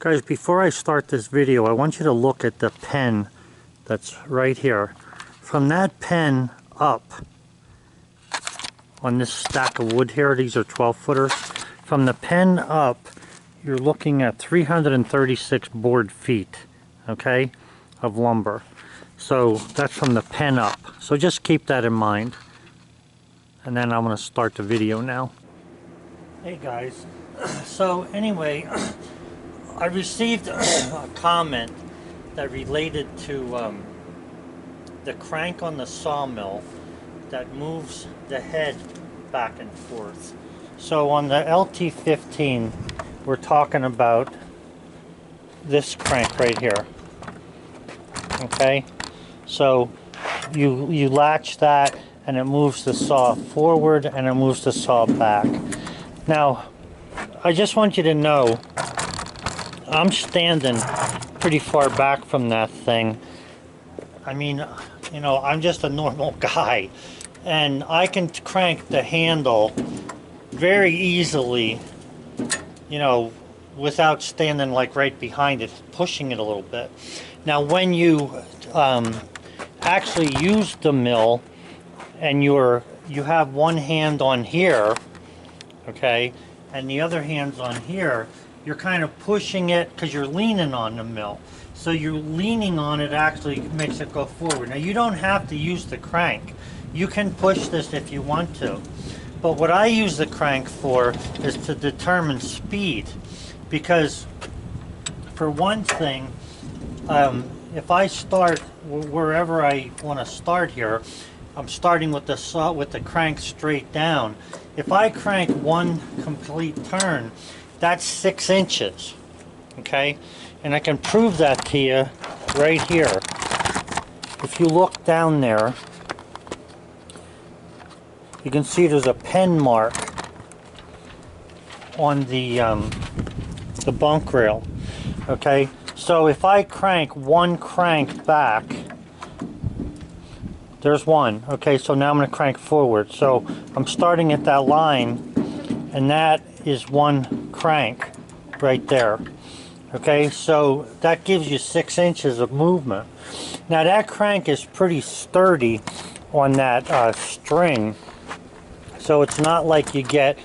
Guys, before I start this video, I want you to look at the pen that's right here. From that pen up on this stack of wood here, these are 12-footers. From the pen up, you're looking at 336 board feet, okay, of lumber. So that's from the pen up. So just keep that in mind. And then I'm going to start the video now. Hey guys, so anyway, I received a comment that related to the crank on the sawmill that moves the head back and forth. So on the LT15, we're talking about this crank right here. Okay, so you latch that and it moves the saw forward and it moves the saw back. Now, I just want you to know, I'm standing pretty far back from that thing. I mean, you know, I'm just a normal guy, and I can crank the handle very easily, you know, without standing like right behind it, pushing it a little bit. Now, when you actually use the mill and you have one hand on here, okay, and the other hand's on here, you're kind of pushing it because you're leaning on the mill. So you're leaning on it actually makes it go forward. Now you don't have to use the crank. You can push this if you want to. But what I use the crank for is to determine speed. Because for one thing, if I start wherever I want to start here, I'm starting with the saw with the crank straight down. If I crank one complete turn, that's 6 inches, okay? And I can prove that to you right here. If you look down there, you can see there's a pen mark on the bunk rail, okay? So if I crank one crank back, there's one, okay? So now I'm going to crank forward. So I'm starting at that line, and that is one crank right there. Okay, so that gives you 6 inches of movement. Now that crank is pretty sturdy on that string, so it's not like you get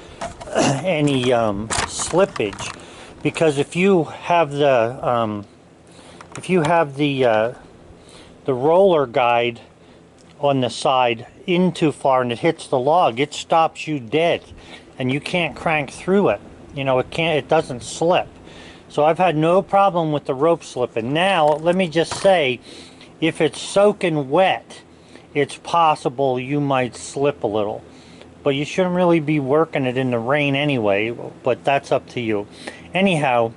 any slippage. Because if you have the roller guide on the side in too far and it hits the log, it stops you dead, and you can't crank through it. You know, it doesn't slip. So I've had no problem with the rope slipping. Now, let me just say, if it's soaking wet, it's possible you might slip a little. But you shouldn't really be working it in the rain anyway, but that's up to you. Anyhow,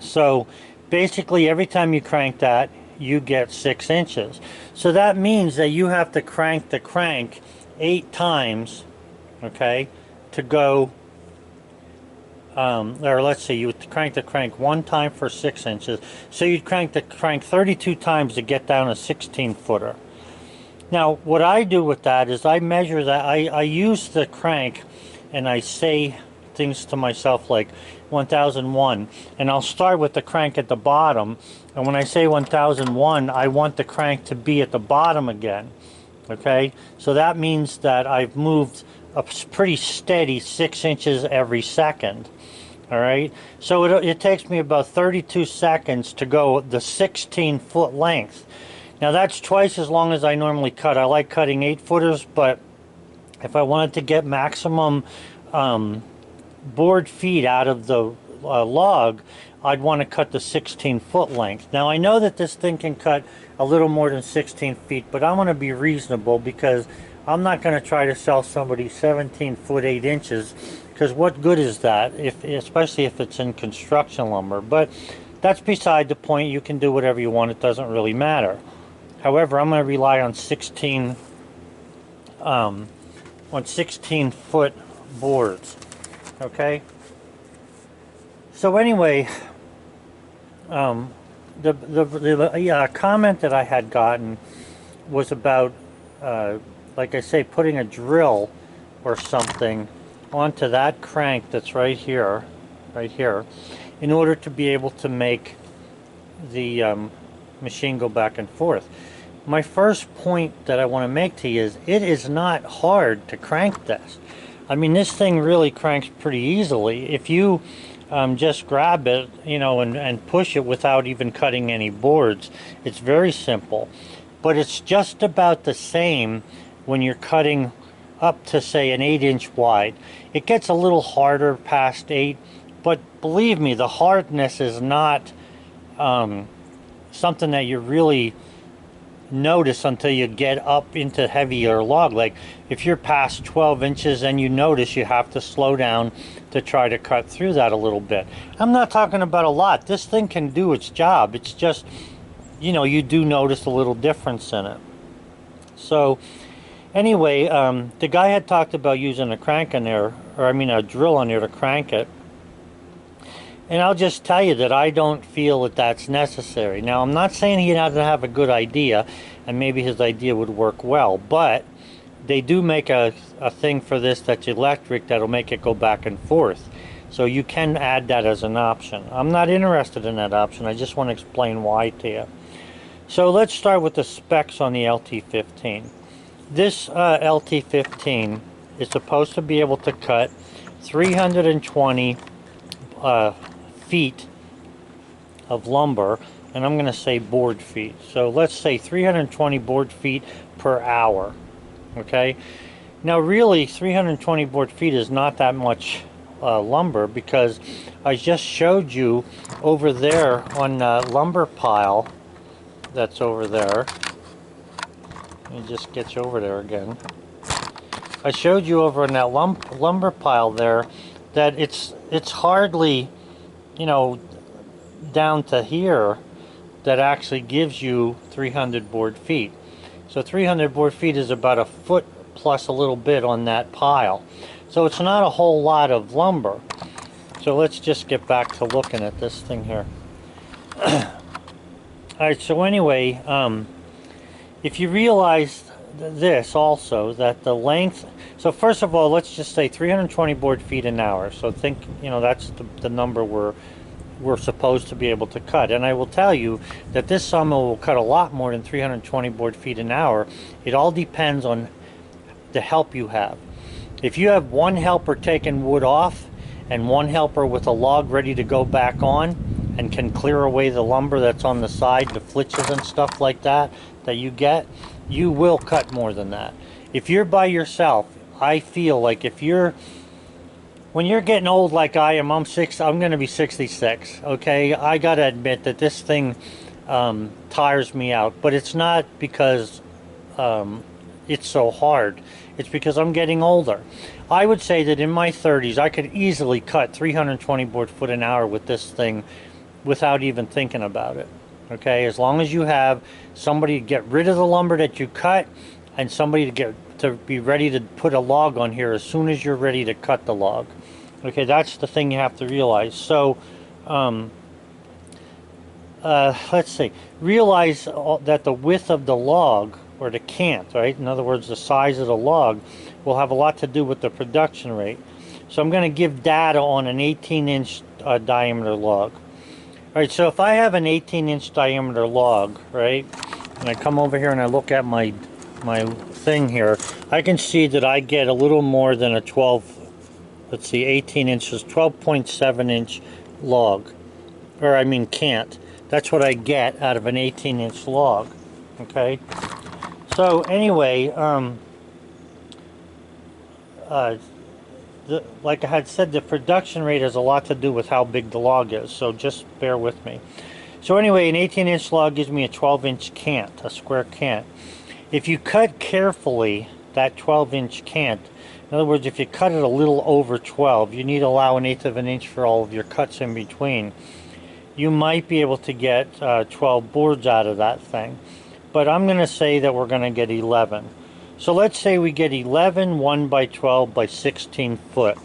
so basically every time you crank that, you get 6 inches. So that means that you have to crank the crank 8 times, okay, to go, or let's see, you would crank the crank 1 time for 6 inches. So you'd crank the crank 32 times to get down a 16-footer. Now, what I do with that is I measure that. I use the crank and I say things to myself like 1001, and I'll start with the crank at the bottom, and when I say 1001, I want the crank to be at the bottom again, okay? So that means that I've moved a pretty steady 6 inches every second. All right, so it takes me about 32 seconds to go the 16-foot length. Now that's twice as long as I normally cut. I like cutting 8-footers, but if I wanted to get maximum board feet out of the log, I'd want to cut the 16-foot length. Now I know that this thing can cut a little more than 16 feet, but I'm going to be reasonable because I'm not going to try to sell somebody 17 foot 8 inches, because what good is that, especially if it's in construction lumber? But that's beside the point. You can do whatever you want. It doesn't really matter. However, I'm going to rely on 16-foot boards. Okay. So anyway, the comment that I had gotten was about, like I say, putting a drill or something onto that crank that's right here, in order to be able to make the machine go back and forth. My first point that I want to make to you is it is not hard to crank this. I mean, this thing really cranks pretty easily. If you just grab it, you know, and push it without even cutting any boards, it's very simple. But it's just about the same when you're cutting up to, say, an 8-inch wide. It gets a little harder past 8, but believe me, the hardness is not something that you really notice until you get up into heavier log. Like if you're past 12 inches and you notice you have to slow down to try to cut through that a little bit. I'm not talking about a lot. This thing can do its job. It's just, you know, you do notice a little difference in it. So anyway, the guy had talked about using a crank in there, or I mean a drill on there to crank it. And I'll just tell you that I don't feel that that's necessary. Now, I'm not saying he doesn't have a good idea, and maybe his idea would work well, but they do make a thing for this that's electric that'll make it go back and forth. So you can add that as an option. I'm not interested in that option. I just want to explain why to you. So let's start with the specs on the LT15. This LT15 is supposed to be able to cut 320 feet of lumber, and I'm going to say board feet. So let's say 320 board feet per hour. Okay, now really 320 board feet is not that much lumber, because I just showed you over there on the lumber pile that's over there. Let me just get you over there again. I showed you over in that lumber pile there that it's hardly, you know, down to here that actually gives you 300 board feet. So 300 board feet is about a foot plus a little bit on that pile. So it's not a whole lot of lumber. So let's just get back to looking at this thing here. Alright, so anyway, if you realize this also, that the length, so first of all, let's just say 320 board feet an hour. So think, you know, that's the number we're supposed to be able to cut. And I will tell you that this sawmill will cut a lot more than 320 board feet an hour. It all depends on the help you have. If you have one helper taking wood off and one helper with a log ready to go back on and can clear away the lumber that's on the side, the flitches and stuff like that you get, you will cut more than that. If you're by yourself, I feel like when you're getting old like I am, I'm going to be 66, okay? I got to admit that this thing tires me out, but it's not because it's so hard. It's because I'm getting older. I would say that in my 30s, I could easily cut 320 board foot an hour with this thing without even thinking about it, okay? As long as you have somebody to get rid of the lumber that you cut and somebody to be ready to put a log on here as soon as you're ready to cut the log. Okay, that's the thing you have to realize. So, let's see. Realize that the width of the log, or the cant, right? In other words, the size of the log will have a lot to do with the production rate. So I'm going to give data on an 18-inch diameter log. All right, so if I have an 18-inch diameter log, right, and I come over here and I look at my thing here, I can see that I get a little more than a 18 inches, 12.7 inch log, or I mean cant. That's what I get out of an 18-inch log, okay? So anyway, like I had said, the production rate has a lot to do with how big the log is, so just bear with me. So anyway, an 18-inch log gives me a 12-inch cant, a square cant. If you cut carefully that 12-inch cant, in other words, if you cut it a little over 12, you need to allow 1/8 of an inch for all of your cuts in between. You might be able to get 12 boards out of that thing. But I'm going to say that we're going to get 11. So let's say we get 11 1 by 12 by 16 foot.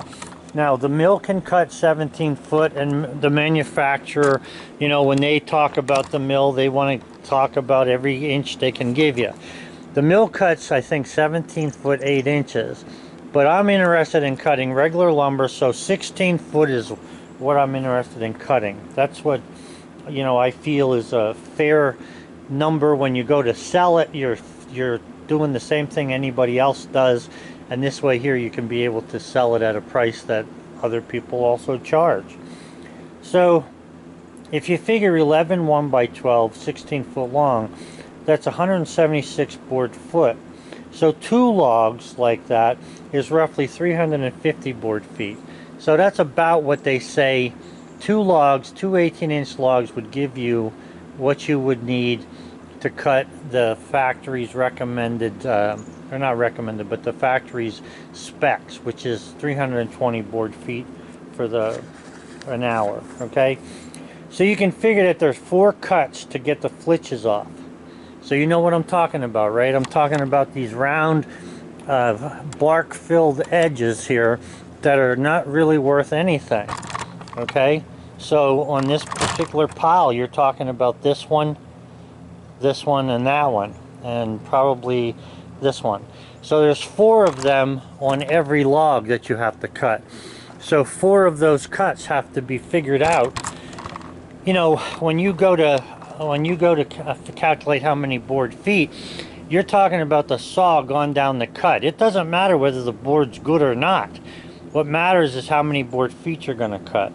Now the mill can cut 17 foot, and the manufacturer, you know, when they talk about the mill, they want to talk about every inch they can give you. The mill cuts, I think, 17 foot 8 inches, but I'm interested in cutting regular lumber, so 16 foot is what I'm interested in cutting. That's what, you know, I feel is a fair number. When you go to sell it, you're doing the same thing anybody else does, and this way here you can be able to sell it at a price that other people also charge. So if you figure 11 1 by 12, 16 foot long, that's 176 board foot. So 2 logs like that is roughly 350 board feet. So that's about what they say 2 logs, 2 18-inch logs would give you what you would need to cut the factory's recommended, or not recommended, but the factory's specs, which is 320 board feet for an hour, okay? So you can figure that there's 4 cuts to get the flitches off. So you know what I'm talking about, right? I'm talking about these round bark-filled edges here that are not really worth anything, okay? So on this particular pile, you're talking about this one, and that one, and probably this one. So there's 4 of them on every log that you have to cut. So 4 of those cuts have to be figured out. You know, when you go to calculate how many board feet, you're talking about the saw gone down the cut. It doesn't matter whether the board's good or not. What matters is how many board feet you're going to cut.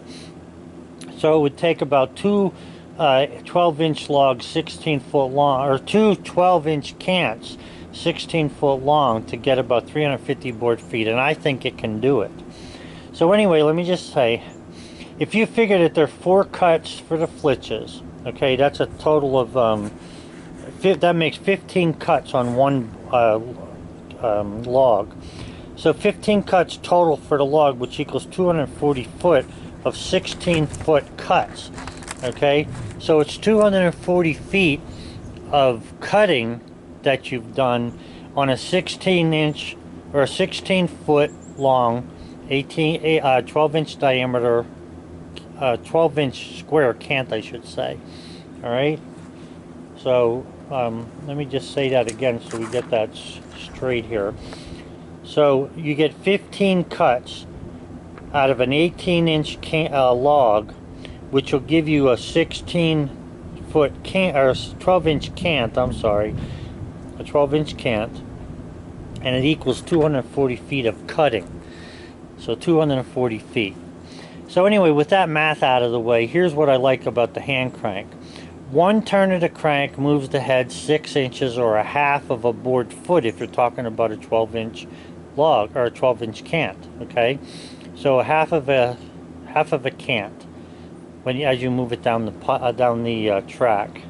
So it would take about 2 12-inch logs 16 foot long, or 2 12-inch cants 16 foot long to get about 350 board feet, and I think it can do it. So anyway, let me just say, if you figure that there are 4 cuts for the flitches, okay, that's a total of that makes 15 cuts on one log. So 15 cuts total for the log, which equals 240 foot of 16 foot cuts. Okay, so it's 240 feet of cutting that you've done on a 16-inch or a 16 foot long 12-inch diameter 12-inch square cant, I should say. All right, so let me just say that again so we get that straight here. So you get 15 cuts out of an 18-inch log, which will give you a 16-foot cant, or 12-inch cant, I'm sorry, a 12-inch cant, and it equals 240 feet of cutting. So 240 feet. So anyway, with that math out of the way, here's what I like about the hand crank. 1 turn of the crank moves the head 6 inches or a half of a board foot if you're talking about a 12-inch log or a 12-inch cant, okay? So a half of a cant as you move it down the track.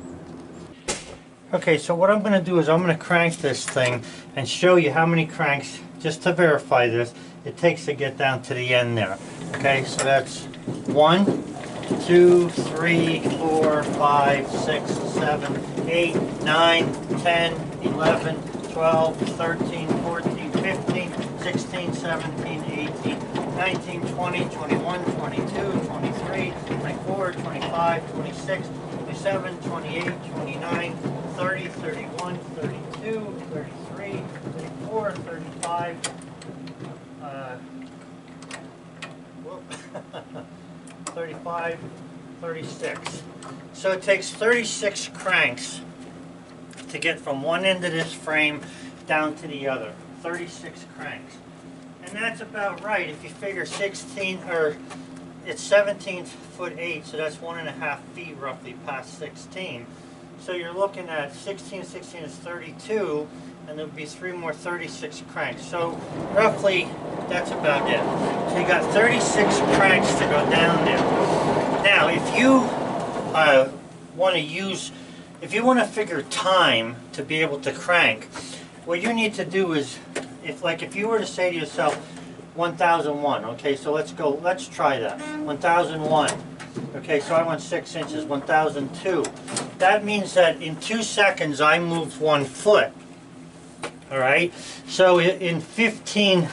Okay, so what I'm going to do is I'm going to crank this thing and show you how many cranks, just to verify this, it takes to get down to the end there. Okay, so that's 1, 2, 3, 4, 5, 6, 7, 8, 9, 10, 11, 12, 13, 14, 15, 16, 17, 18, 19, 20, 21, 22, 23, 24, 25, 26, 27, 28, 29, 30, 31, 32, 33, 34, 35, 35, 36. So it takes 36 cranks to get from one end of this frame down to the other. 36 cranks. And that's about right if you figure 16, or it's 17 foot 8, so that's 1.5 feet roughly past 16. So you're looking at 16 is 32, and there'll be 3 more 36 cranks. So roughly that's about it. So you got 36 cranks to go down there. Now if you if you want to figure time to be able to crank, what you need to do is, if you were to say to yourself 1001, okay, so let's try that. 1001. Okay, so I went 6 inches. 1002. That means that in 2 seconds I moved 1 foot. All right, so in 15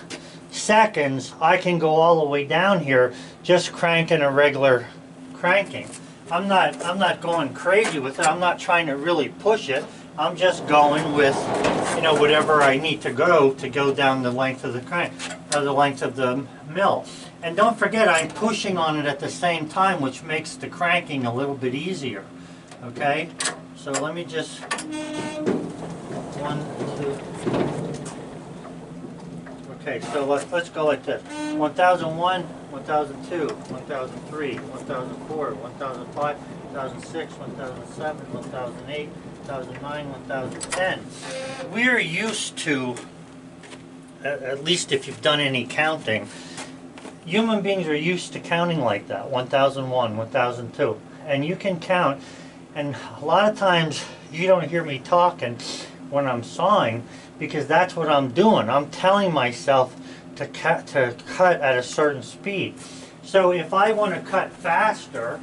seconds I can go all the way down here just cranking a regular cranking. I'm not going crazy with it. I'm not trying to really push it. I'm just going with, you know, whatever I need to go down the length of the crank, or the length of the mill. And don't forget, I'm pushing on it at the same time, which makes the cranking a little bit easier. Okay? So let me just, 1, 2. Okay, so let's go like this. 1001, 1002, 1003, 1004, 1005, 1006, 1007, 1008, 2009, 2010. We're used to, at least if you've done any counting, human beings are used to counting like that, 1001, 1002. And you can count, and a lot of times you don't hear me talking when I'm sawing, because that's what I'm doing. I'm telling myself to cut at a certain speed. So if I want to cut faster,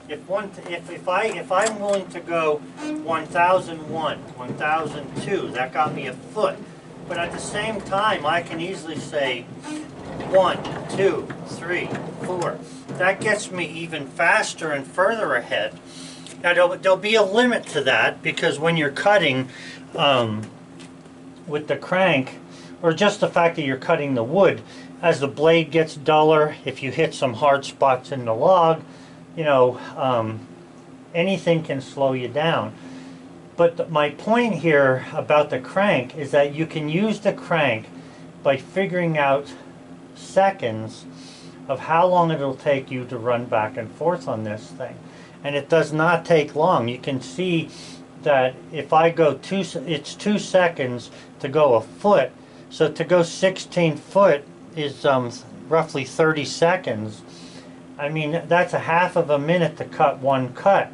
if I'm willing to go 1001, 1002, that got me a foot. But at the same time, I can easily say 1, 2, 3, 4. That gets me even faster and further ahead. Now there'll be a limit to that, because when you're cutting with the crank, or just the fact that you're cutting the wood, as the blade gets duller, if you hit some hard spots in the log, you know, anything can slow you down. But my point here about the crank is that you can use the crank by figuring out seconds of how long it'll take you to run back and forth on this thing. And it does not take long. You can see that if I go it's 2 seconds to go a foot. So to go 16 foot is roughly 30 seconds. I mean, that's a half of a minute to cut one cut.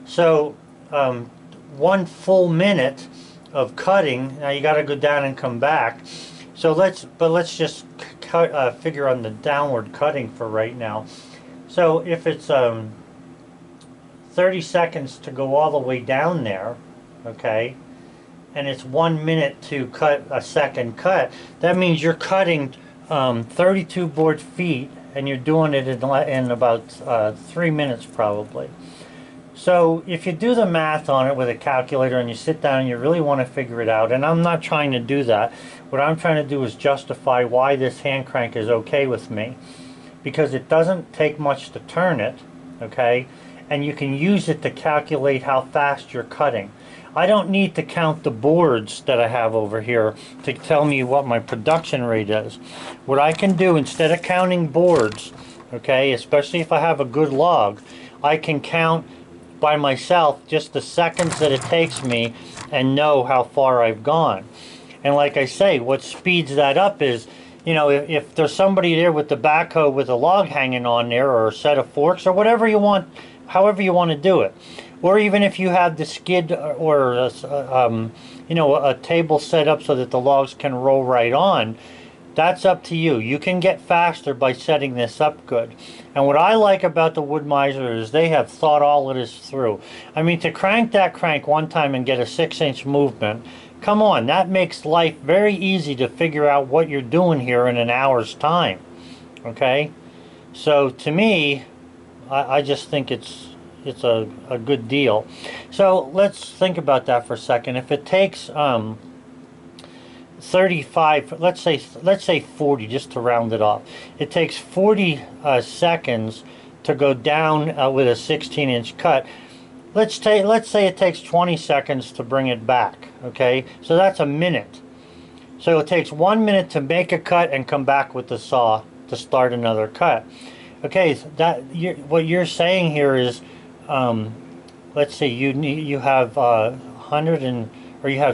So 1 full minute of cutting. Now you got to go down and come back. So let's just figure on the downward cutting for right now. So if it's 30 seconds to go all the way down there, okay, and it's 1 minute to cut a second cut, that means you're cutting 32 board feet, and you're doing it in about 3 minutes probably. So if you do the math on it with a calculator and you sit down and you really want to figure it out, and I'm not trying to do that, what I'm trying to do is justify why this hand crank is okay with me, because it doesn't take much to turn it, okay, and you can use it to calculate how fast you're cutting. I don't need to count the boards that I have over here to tell me what my production rate is. What I can do, instead of counting boards, okay, especially if I have a good log, I can count by myself just the seconds that it takes me and know how far I've gone. And like I say, what speeds that up is, you know, if there's somebody there with the backhoe with a log hanging on there, or a set of forks, or whatever you want, however you want to do it. Or even if you have the skid or you know, a table set up so that the logs can roll right on, that's up to you. You can get faster by setting this up good. And what I like about the woodmizer is they have thought all of this through. I mean, to crank that crank one time and get a 6-inch movement, come on, that makes life very easy to figure out what you're doing here in an hour's time. Okay? So to me, I just think it's a good deal. So let's think about that for a second. If it takes 35, let's say 40, just to round it off. It takes 40 seconds to go down with a 16-inch cut. Let's say it takes 20 seconds to bring it back. Okay, so that's a minute. So it takes 1 minute to make a cut and come back with the saw to start another cut. Okay, so what you're saying here is, let's see, you have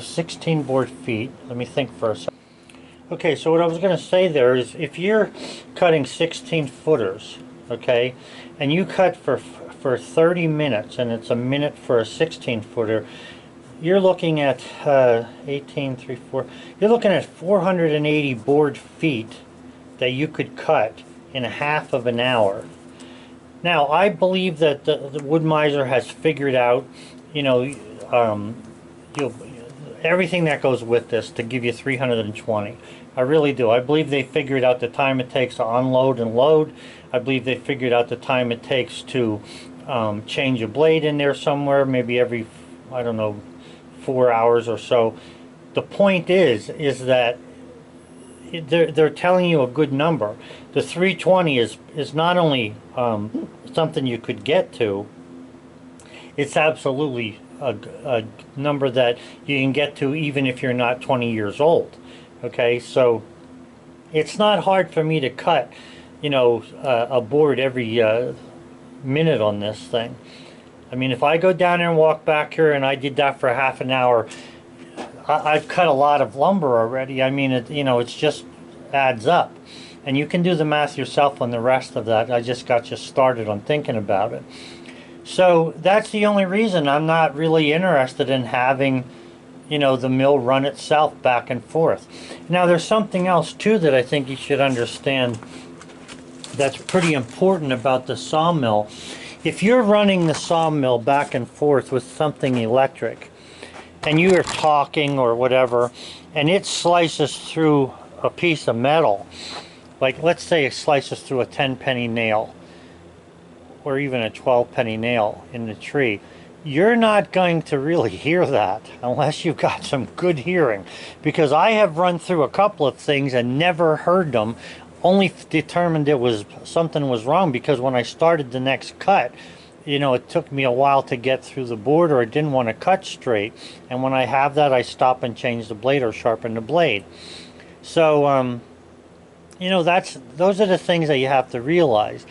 16 board feet. Let me think for a second. Okay, so what I was going to say there is, if you're cutting 16 footers, okay, and you cut for 30 minutes, and it's a minute for a 16 footer, you're looking at 18, 3, 4. You're looking at 480 board feet that you could cut in a half of an hour. Now, I believe that the woodmizer has figured out, you know, everything that goes with this to give you 320. I really do. I believe they figured out the time it takes to unload and load. I believe they figured out the time it takes to change a blade in there somewhere, maybe every, I don't know, 4 hours or so. The point is that they're telling you a good number. The 320 is not only something you could get to, it's absolutely a number that you can get to even if you're not 20 years old. Okay, so it's not hard for me to cut, you know, a board every minute on this thing. I mean, if I go down there and walk back here and I did that for half an hour, I've cut a lot of lumber already. I mean, you know, it's just adds up. And you can do the math yourself on the rest of that. I just got you started on thinking about it. So that's the only reason I'm not really interested in having, you know, the mill run itself back and forth. Now there's something else too that I think you should understand that's pretty important about the sawmill. If you're running the sawmill back and forth with something electric and you are talking or whatever and it slices through a piece of metal, like let's say it slices through a 10-penny nail or even a 12-penny nail in the tree, you're not going to really hear that unless you've got some good hearing. Because I have run through a couple of things and never heard them, only determined it was something was wrong because when I started the next cut, you know, it took me a while to get through the board or I didn't want to cut straight. And when I have that, I stop and change the blade or sharpen the blade. So, you know, those are the things that you have to realize.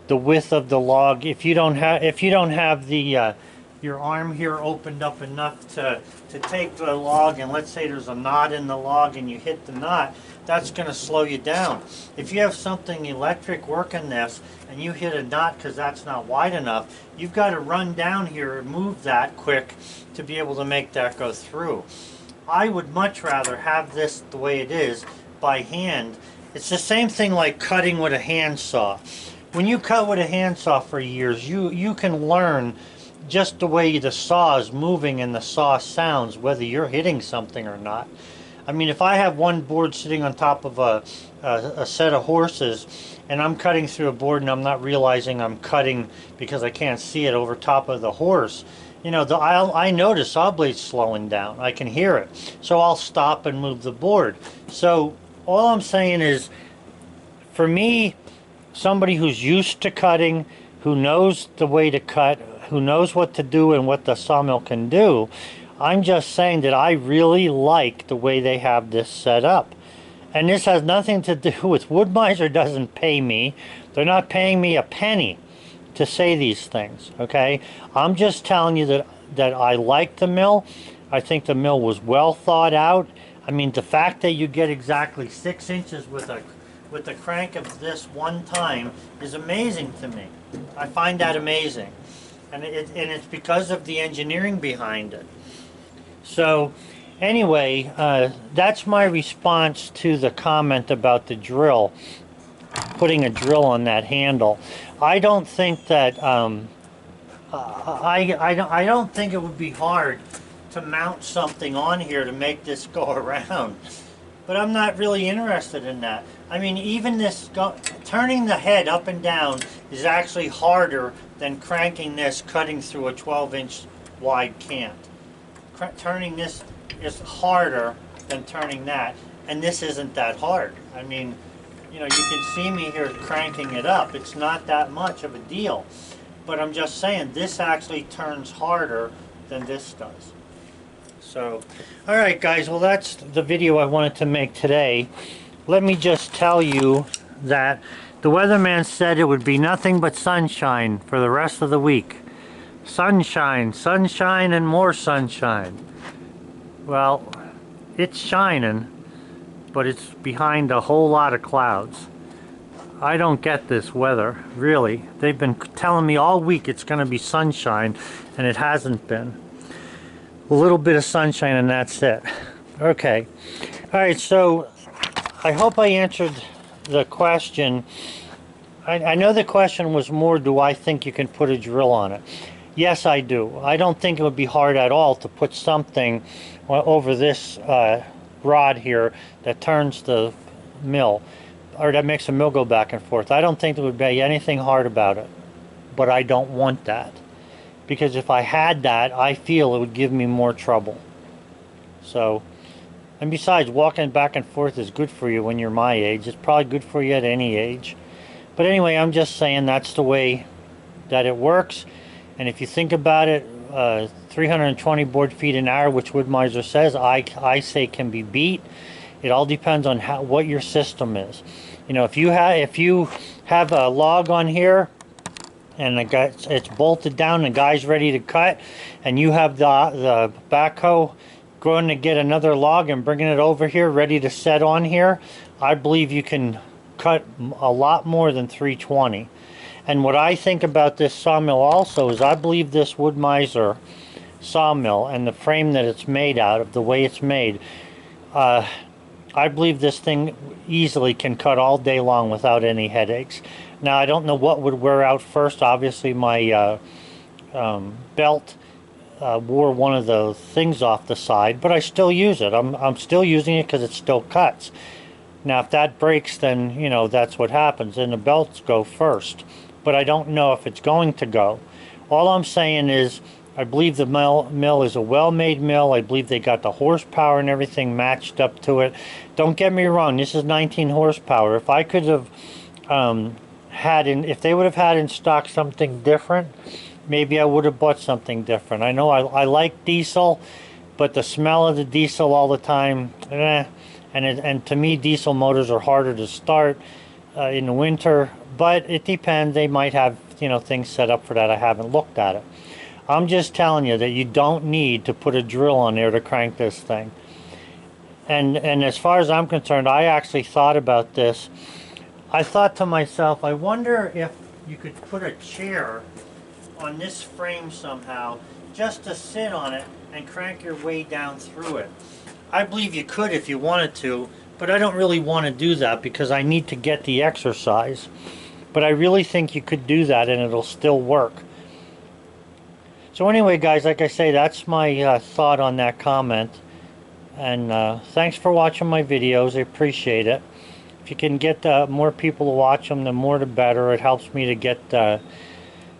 The width of the log, if you don't have the your arm here opened up enough to take the log, and let's say there's a knot in the log and you hit the knot, that's going to slow you down. If you have something electric working this and you hit a knot because that's not wide enough, you've got to run down here and move that quick to be able to make that go through. I would much rather have this the way it is by hand. It's the same thing like cutting with a handsaw. When you cut with a handsaw for years, you can learn just the way the saw is moving and the saw sounds, whether you're hitting something or not. I mean, if I have one board sitting on top of a set of horses and I'm cutting through a board and I'm not realizing I'm cutting because I can't see it over top of the horse, you know, I know the saw blade's slowing down. I can hear it. So I'll stop and move the board. So all I'm saying is, for me, somebody who's used to cutting, who knows the way to cut, who knows what to do and what the sawmill can do, I'm just saying that I really like the way they have this set up. And this has nothing to do with, Woodmizer doesn't pay me. They're not paying me a penny to say these things, okay? I'm just telling you that I like the mill. I think the mill was well thought out. I mean, the fact that you get exactly 6 inches with the crank of this one time is amazing to me. I find that amazing. And it's because of the engineering behind it. So anyway, that's my response to the comment about the drill, putting a drill on that handle. I don't think that, I don't think it would be hard to mount something on here to make this go around. But I'm not really interested in that. I mean, even this, turning the head up and down is actually harder than cranking this, cutting through a 12-inch wide cant. Turning this is harder than turning that, and this isn't that hard. I mean, you know, you can see me here cranking it up. It's not that much of a deal. But I'm just saying, this actually turns harder than this does. So, all right, guys, well, that's the video I wanted to make today. Let me just tell you that the weatherman said it would be nothing but sunshine for the rest of the week. Sunshine, sunshine, and more sunshine. Well, it's shining, but it's behind a whole lot of clouds. I don't get this weather, really. They've been telling me all week it's going to be sunshine, and it hasn't been. A little bit of sunshine and that's it. Okay. All right, so I hope I answered the question. I know the question was more, do I think you can put a drill on it? Yes, I do. I don't think it would be hard at all to put something over this rod here that turns the mill, or that makes the mill go back and forth. I don't think there would be anything hard about it, but I don't want that. Because if I had that, I feel it would give me more trouble. So, And besides, walking back and forth is good for you when you're my age. It's probably good for you at any age. But anyway, I'm just saying that's the way that it works. And if you think about it, 320 board feet an hour, which Woodmizer says, I say can be beat. It all depends on what your system is. You know, if you have a log on here and it's bolted down, the guy's ready to cut, and you have the backhoe going to get another log and bringing it over here ready to set on here, I believe you can cut a lot more than 320. And what I think about this sawmill also is I believe this Woodmizer sawmill and the frame that it's made out of, the way it's made, I believe this thing easily can cut all day long without any headaches. Now, I don't know what would wear out first. Obviously, my belt wore one of the things off the side, but I still use it. I'm still using it because it still cuts. Now, if that breaks, then, you know, that's what happens, and the belts go first. But I don't know if it's going to go. All I'm saying is, I believe the mill is a well-made mill. I believe they got the horsepower and everything matched up to it. Don't get me wrong, this is 19 horsepower. If I could have if they would have had in stock something different, maybe I would have bought something different. I know I like diesel, but the smell of the diesel all the time, and to me, diesel motors are harder to start in the winter. But it depends. They might have, you know, things set up for that. I haven't looked at it. I'm just telling you that you don't need to put a drill on there to crank this thing. And as far as I'm concerned, I actually thought about this. I thought to myself, I wonder if you could put a chair on this frame somehow just to sit on it and crank your way down through it. I believe you could if you wanted to, but I don't really want to do that because I need to get the exercise. But I really think you could do that and it'll still work. So anyway, guys, like I say, that's my thought on that comment. And thanks for watching my videos. I appreciate it. If you can get more people to watch them, the more the better. It helps me to get,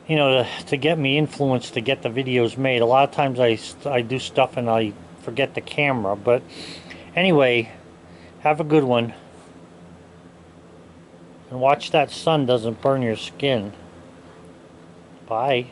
you know, to get me influenced to get the videos made. A lot of times I do stuff and I forget the camera. But anyway, have a good one. And watch that sun doesn't burn your skin. Bye.